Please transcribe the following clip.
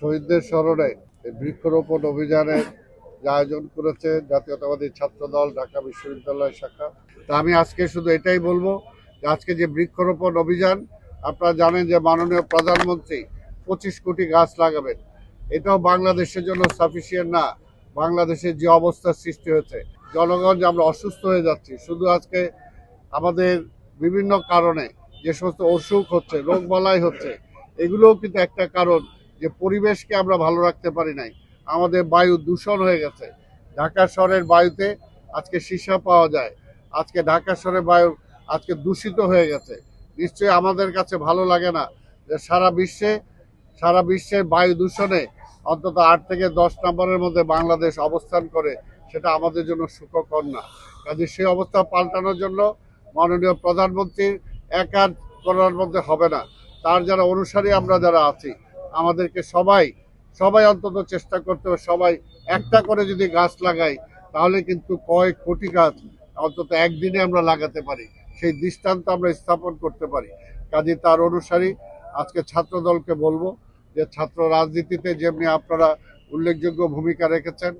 শহীদদের স্মরণে এই বৃক্ষরোপণ অভিযানের যে আয়োজন করেছে জাতীয়তাবাদী ছাত্র দল ঢাকা বিশ্ববিদ্যালয় শাখা। তা আমি আজকে শুধু এটাই বলবো যে আজকে যে বৃক্ষরোপণ অভিযান, আপনারা জানেন যে মাননীয় প্রধানমন্ত্রী 25 কোটি গাছ লাগাবেন। এটাও বাংলাদেশের জন্য সাফিসিয়েন্ট না। বাংলাদেশের যে অবস্থার সৃষ্টি হয়েছে, জনগণ যে আমরা অসুস্থ হয়ে যাচ্ছি, শুধু আজকে আমাদের বিভিন্ন কারণে যে সমস্ত অসুখ হচ্ছে, রোগবালাই হচ্ছে, এগুলোও কিন্তু একটা কারণ যে পরিবেশকে আমরা ভালো রাখতে পারি নাই। আমাদের বায়ু দূষণ হয়ে গেছে। ঢাকা শহরের বায়ুতে আজকে সীসা পাওয়া যায়। আজকে ঢাকা শহরের বায়ু আজকে দূষিত হয়ে গেছে। নিশ্চয়ই আমাদের কাছে ভালো লাগে না যে সারা বিশ্বের বায়ু দূষণে অন্তত 8 থেকে 10 নম্বরের মধ্যে বাংলাদেশ অবস্থান করে। সেটা আমাদের জন্য সুখকর না। কাজে সেই অবস্থা পাল্টানোর জন্য মাননীয় প্রধানমন্ত্রীর একা করার মধ্যে হবে না। তার যারা অনুসারী আমরা যারা আছি, আমাদেরকে সবাই অন্তত চেষ্টা করতে হবে। সবাই একটা করে যদি গাছ লাগাই, তাহলে কিন্তু কয়েক কোটি গাছ অন্তত একদিনে আমরা লাগাতে পারি। সেই দৃষ্টান্ত আমরা স্থাপন করতে পারি। কাজে তার অনুসারী আজকে ছাত্র দলকে বলবো যে ছাত্র রাজনীতিতে যেমনি আপনারা উল্লেখযোগ্য ভূমিকা রেখেছেন,